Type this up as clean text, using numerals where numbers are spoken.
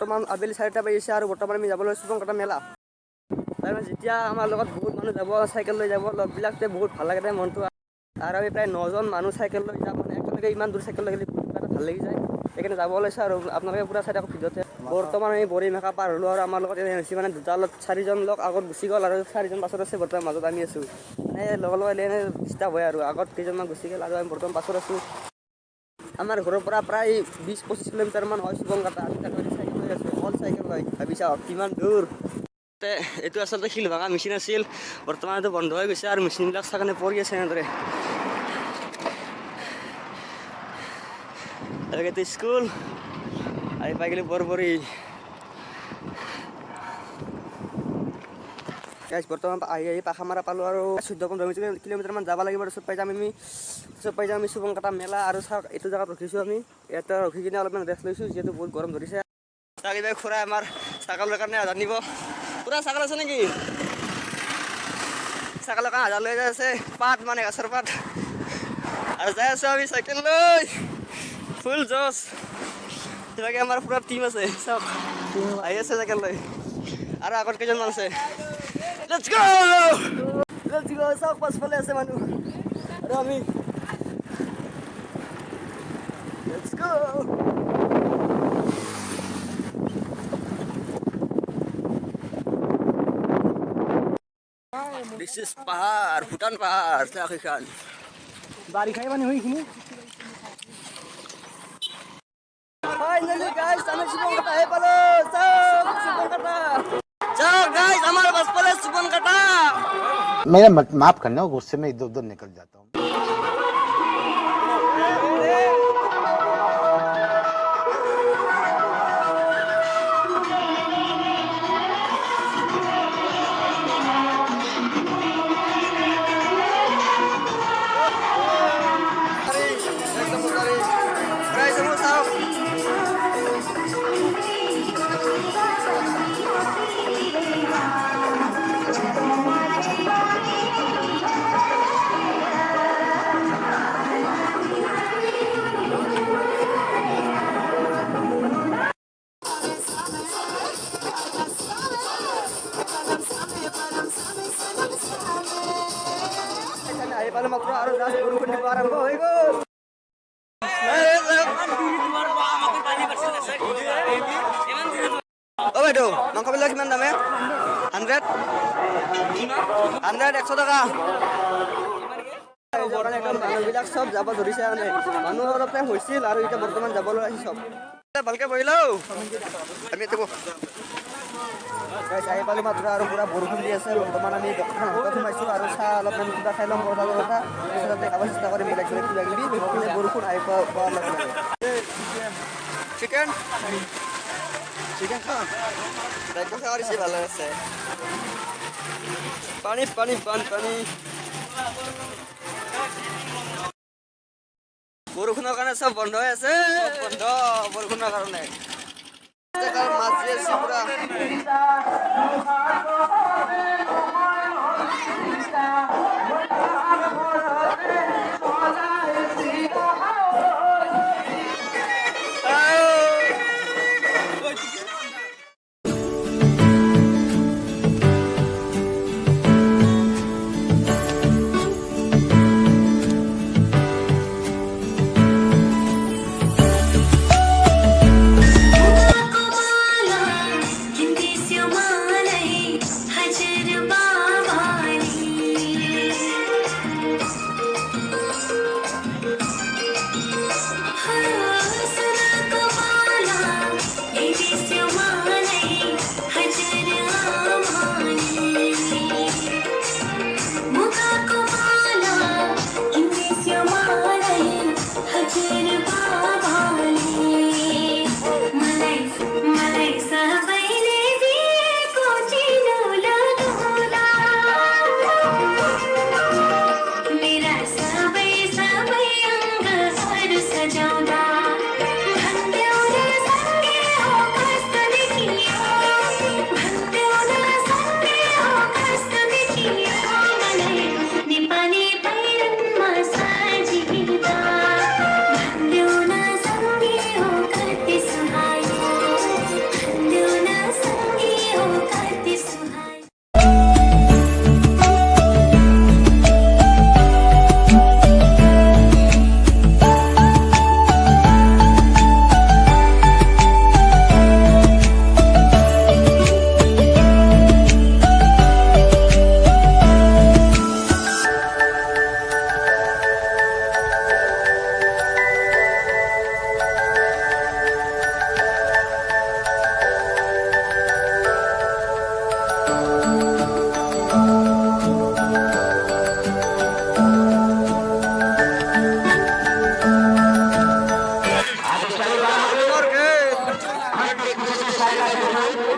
বৰ্তমান আবেলি 4টা বাজিছে আৰু বৰ্তমান আমি যাবলৈ চুপনকাটা মেলা। তাৰমানে যেতিয়া আমাৰ লগত বহুত মানুহ যাব চাইকেল লৈ যাব লগবিলাকতে বহুত ভাল লাগে মনটো। আৰু আমি প্ৰায় 9জন মানুহ চাইকেল লৈ যাম, মানে একেলগে ইমান দূৰ চাইকেল লৈ গ'লে ভাল লাগি যায়। সেইকাৰণে যাব ওলাইছোঁ আৰু আপোনালোকে পূৰা চাই থাকক ভিডিঅ'তে। বৰ্তমান আমি বৰি মেখা পাৰ হ'লোঁ আৰু আমাৰ লগত এনে হৈছে মানে দুটা লগত 4জন লোক আগত গুচি গ'ল আৰু 4জন পাছত আছে, বৰ্তমান মাজত আমি আছোঁ। মানে লগে লগে এনে ডিষ্টাৰ্ব হয় আৰু আগত কেইজনমান গুচি গ'ল আৰু আমি বৰ্তমান পাছত আছোঁ। আমাৰ ঘৰৰ পৰা প্ৰায় 20-25 কিলোমিটাৰমান হয় চুপনকাটা। আমি তাতে চাইকেল লৈ আছোঁ, অকল চাইকেল লৈ ভাবি চাওক কিমান দূৰ। এইটো আচলতে শিল ভাঙা মেচিন আছিল, বৰ্তমান এইটো বন্ধ হৈ গৈছে আৰু মেচিনবিলাক চাগানে পৰি আছে এনেদৰে। এইটো স্কুল আহি পাই গ'লে বৰবৰি। বৰ্তমান আহি পাখামাৰা পালোঁ আৰু 14-15 কিলোমিটাৰমান যাব লাগিব আৰু চব পাই যাম আমি চুপনকাটা মেলা। আৰু চাওক এইটো জেগাত ৰখিছোঁ আমি, ইয়াতে ৰখি কিনে অলপমান ৰেষ্ট লৈছোঁ যিহেতু বহুত গৰম ধৰিছে। চাৰিবাই খুৰাই আমাৰ ছাগলৰ কাৰণে আধাৰ নিব। পুৰা ছাগল আছে নেকি? ছাগলৰ কাৰণে আধাৰ লৈ যাই আছে, পাত মানে গছৰ পাত। আৰু যাই আছোঁ আমি চাইকেল লৈ ফুল জচ। সেইভাগে আমাৰ পুৰা টিম আছে, চাওক আহি আছে চাইকেল লৈ আৰু আগত কেইজনমান আছে। Let's go! Let's go! চাওক পাছফালে আছে মানুহ আৰু আমি Let's go! This is পাহাৰ, ভূটান পাহাৰ, চাওক এইখন। বাৰিষাই পানী হৈ এইখিনি। Finally guys, আমি চুপনকাটা আহি পালোঁ। চাওক চুপনকাটা। चाओ गाइस हमारे बस पर चुपनकाटा। मेरा माफ करना, गुस्से में इधर उधर निकल जाता हूँ। পালে মাত্র আরো জাস্ট বরফ দিব আরম্ভ হয়ে গেল। ও বাইদেউ মাংস বিলাক কিমান দামে? 100 100 টাকা। মানুহবিলাক চব যাব ধৰিছে, মানে মানুহ অলপ টাইম হৈছিল আৰু এতিয়া বৰ্তমান যাবলৈ আহিছে চব। ভালকে বহিলো আমি আহি পালোঁ মাত্ৰ আৰু পুৰা বৰষুণ দি আছে। বৰ্তমান আমি দোকান হাতত সোমাইছোঁ আৰু চাহ অলপমান কিবা খাই ল'ম কথা তাৰপিছতে খাব চেষ্টা কৰিম বেলেগ বেলেগ কিবা কিবি। বৰষুণ আহি পোৱাৰ লগে লগে চিকেন খাম একদম খাই দিছে, ভালে আছে। পানী পানী পানী পানী বৰষুণৰ কাৰণে চব বন্ধ হৈ আছে, বন্ধ বৰষুণৰ কাৰণে। মাছ দি আছে পুৰা। Menjadi